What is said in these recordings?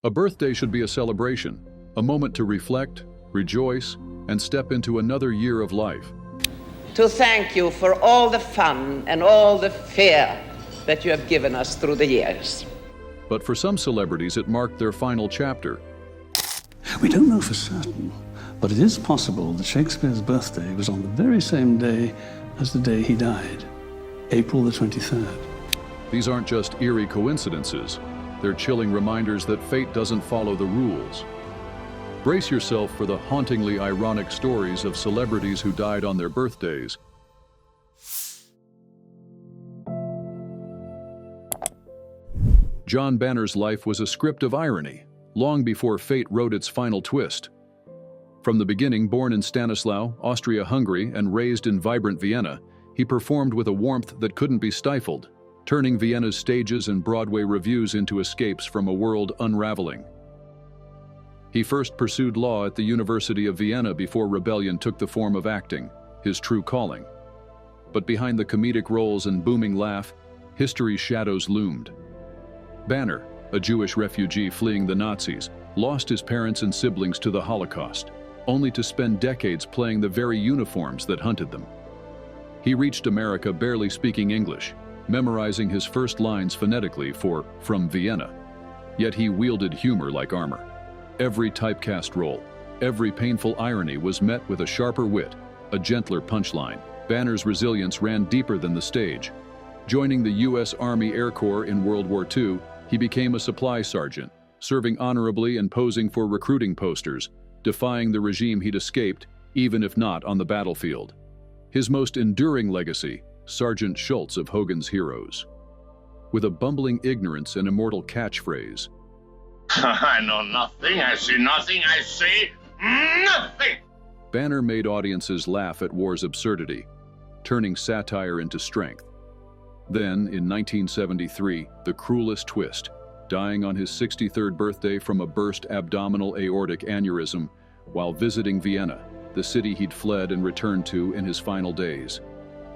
A birthday should be a celebration, a moment to reflect, rejoice, and step into another year of life. To thank you for all the fun and all the fear that you have given us through the years. But for some celebrities, it marked their final chapter. We don't know for certain, but it is possible that Shakespeare's birthday was on the very same day as the day he died, April the 23rd. These aren't just eerie coincidences. They're chilling reminders that fate doesn't follow the rules. Brace yourself for the hauntingly ironic stories of celebrities who died on their birthdays. John Banner's life was a script of irony, long before fate wrote its final twist. From the beginning, born in Stanislaw, Austria-Hungary, and raised in vibrant Vienna, he performed with a warmth that couldn't be stifled, turning Vienna's stages and Broadway revues into escapes from a world unraveling. He first pursued law at the University of Vienna before rebellion took the form of acting, his true calling. But behind the comedic roles and booming laugh, history's shadows loomed. Banner, a Jewish refugee fleeing the Nazis, lost his parents and siblings to the Holocaust, only to spend decades playing the very uniforms that hunted them. He reached America barely speaking English, memorizing his first lines phonetically for "From Vienna." Yet he wielded humor like armor. Every typecast role, every painful irony was met with a sharper wit, a gentler punchline. Banner's resilience ran deeper than the stage. Joining the U.S. Army Air Corps in World War II, he became a supply sergeant, serving honorably and posing for recruiting posters, defying the regime he'd escaped, even if not on the battlefield. His most enduring legacy, Sergeant Schultz of Hogan's Heroes. With a bumbling ignorance and immortal catchphrase, I know nothing, I see nothing, I see nothing! Banner made audiences laugh at war's absurdity, turning satire into strength. Then, in 1973, the cruelest twist, dying on his 63rd birthday from a burst abdominal aortic aneurysm while visiting Vienna, the city he'd fled and returned to in his final days.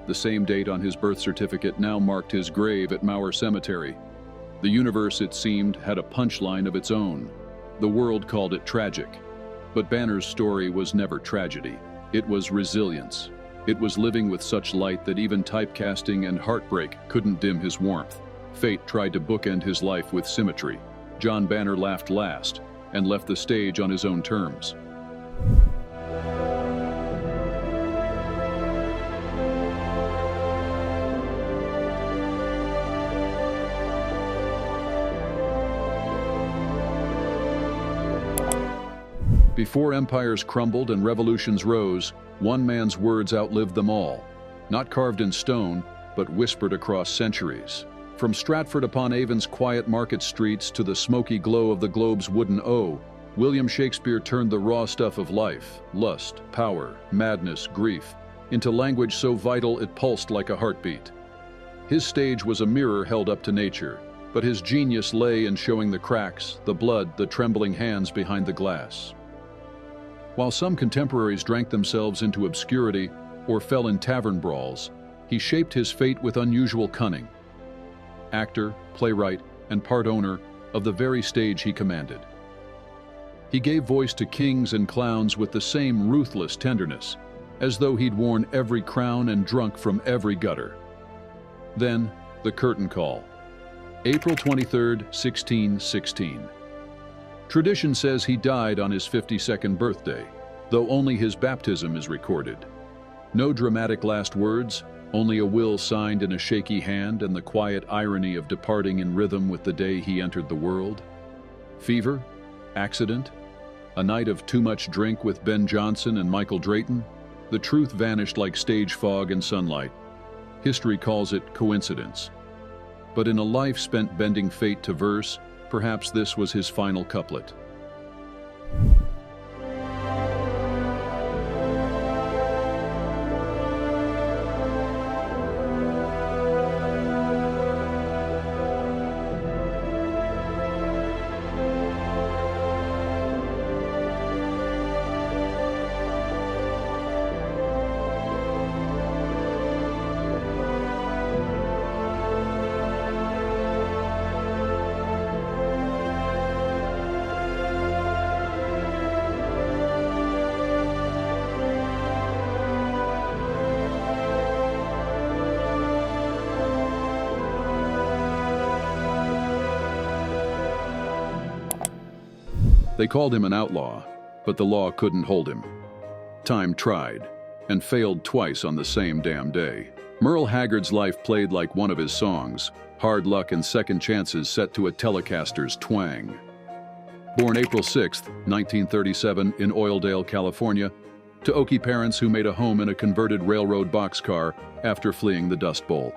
The same date on his birth certificate now marked his grave at Mauer Cemetery. The universe, it seemed, had a punchline of its own. The world called it tragic. But Banner's story was never tragedy. It was resilience. It was living with such light that even typecasting and heartbreak couldn't dim his warmth. Fate tried to bookend his life with symmetry. John Banner laughed last and left the stage on his own terms. Before empires crumbled and revolutions rose, one man's words outlived them all. Not carved in stone, but whispered across centuries. From Stratford-upon-Avon's quiet market streets to the smoky glow of the globe's wooden O, William Shakespeare turned the raw stuff of life, lust, power, madness, grief, into language so vital it pulsed like a heartbeat. His stage was a mirror held up to nature, but his genius lay in showing the cracks, the blood, the trembling hands behind the glass. While some contemporaries drank themselves into obscurity or fell in tavern brawls, he shaped his fate with unusual cunning. Actor, playwright, and part owner of the very stage he commanded. He gave voice to kings and clowns with the same ruthless tenderness, as though he'd worn every crown and drunk from every gutter. Then, the curtain call. April 23, 1616. Tradition says he died on his 52nd birthday, though only his baptism is recorded. No dramatic last words, only a will signed in a shaky hand and the quiet irony of departing in rhythm with the day he entered the world. Fever? Accident? A night of too much drink with Ben Jonson and Michael Drayton? The truth vanished like stage fog in sunlight. History calls it coincidence. But in a life spent bending fate to verse, perhaps this was his final couplet. They called him an outlaw, but the law couldn't hold him. Time tried, and failed twice on the same damn day. Merle Haggard's life played like one of his songs, hard luck and second chances set to a Telecaster's twang. Born April 6, 1937 in Oildale, California, to Okie parents who made a home in a converted railroad boxcar after fleeing the Dust Bowl.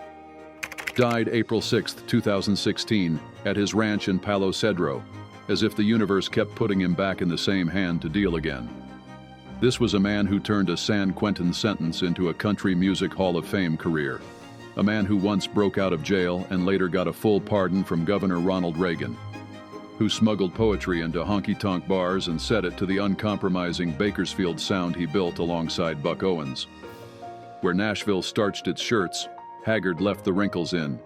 Died April 6, 2016, at his ranch in Palo Cedro, as if the universe kept putting him back in the same hand to deal again. This was a man who turned a San Quentin sentence into a country music Hall of Fame career. A man who once broke out of jail and later got a full pardon from Governor Ronald Reagan. Who smuggled poetry into honky-tonk bars and set it to the uncompromising Bakersfield sound he built alongside Buck Owens. Where Nashville starched its shirts, Haggard left the wrinkles in,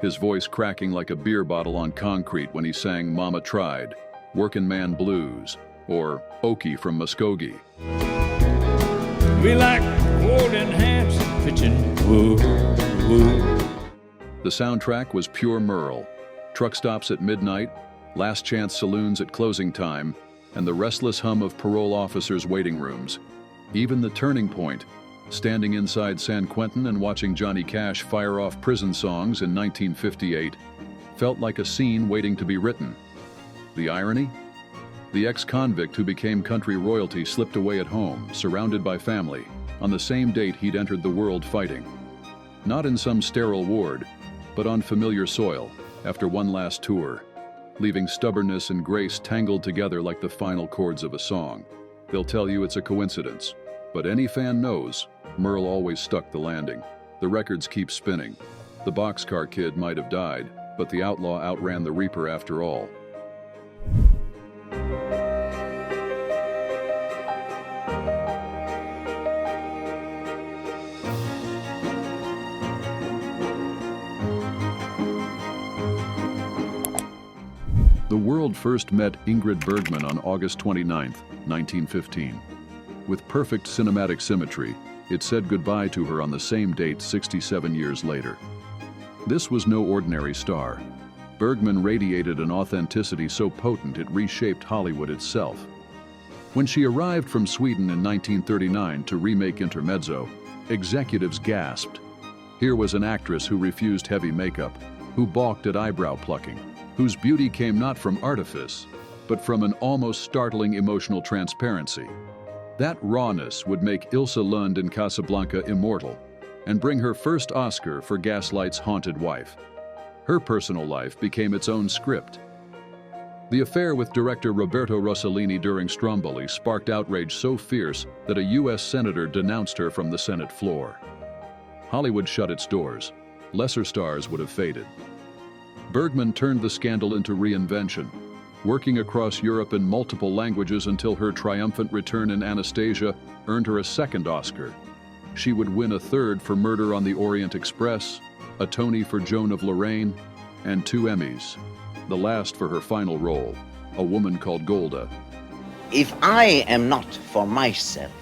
his voice cracking like a beer bottle on concrete when he sang Mama Tried, Workin' Man Blues, or Okie from Muskogee. We like holding hands and pitching woo, woo. The soundtrack was pure Merle. Truck stops at midnight, last chance saloons at closing time, and the restless hum of parole officers' waiting rooms. Even the turning point, standing inside San Quentin and watching Johnny Cash fire off prison songs in 1958, felt like a scene waiting to be written. The irony? The ex-convict who became country royalty slipped away at home, surrounded by family, on the same date he'd entered the world fighting. Not in some sterile ward, but on familiar soil, after one last tour, leaving stubbornness and grace tangled together like the final chords of a song. They'll tell you it's a coincidence, but any fan knows Merle always stuck the landing. The records keep spinning. The boxcar kid might have died, but the outlaw outran the Reaper after all. The world first met Ingrid Bergman on August 29, 1915. With perfect cinematic symmetry, it said goodbye to her on the same date 67 years later. This was no ordinary star. Bergman radiated an authenticity so potent it reshaped Hollywood itself. When she arrived from Sweden in 1939 to remake Intermezzo, executives gasped. Here was an actress who refused heavy makeup, who balked at eyebrow plucking, whose beauty came not from artifice, but from an almost startling emotional transparency. That rawness would make Ilse Lund in Casablanca immortal and bring her first Oscar for Gaslight's Haunted Wife. Her personal life became its own script. The affair with director Roberto Rossellini during Stromboli sparked outrage so fierce that a U.S. senator denounced her from the Senate floor. Hollywood shut its doors. Lesser stars would have faded. Bergman turned the scandal into reinvention, working across Europe in multiple languages until her triumphant return in Anastasia earned her a second Oscar. She would win a third for Murder on the Orient Express, a Tony for Joan of Lorraine, and 2 Emmys, the last for her final role, A Woman Called Golda. If I am not for myself,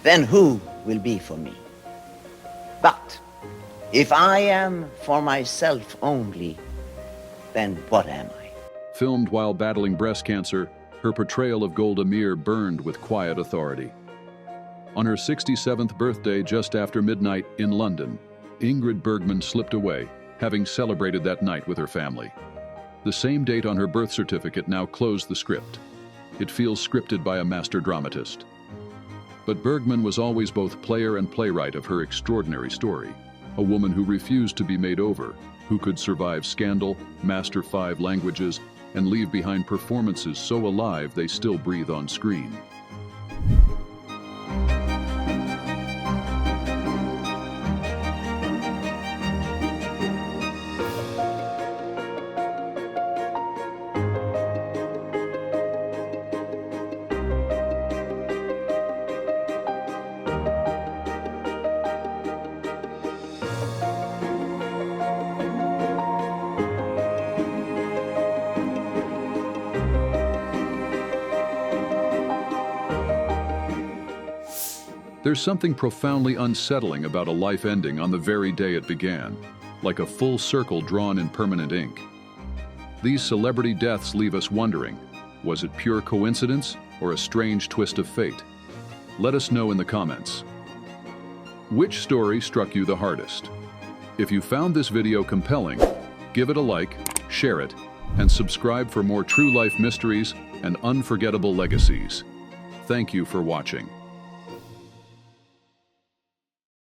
then who will be for me? But if I am for myself only, then what am I? Filmed while battling breast cancer, her portrayal of Golda Meir burned with quiet authority. On her 67th birthday just after midnight in London, Ingrid Bergman slipped away, having celebrated that night with her family. The same date on her birth certificate now closed the script. It feels scripted by a master dramatist. But Bergman was always both player and playwright of her extraordinary story, a woman who refused to be made over, who could survive scandal, master 5 languages, and leave behind performances so alive they still breathe on screen. There's something profoundly unsettling about a life ending on the very day it began, like a full circle drawn in permanent ink. These celebrity deaths leave us wondering, Was it pure coincidence or a strange twist of fate? Let us know in the comments. Which story struck you the hardest? If you found this video compelling, give it a like, share it, and subscribe for more true life mysteries and unforgettable legacies. Thank you for watching.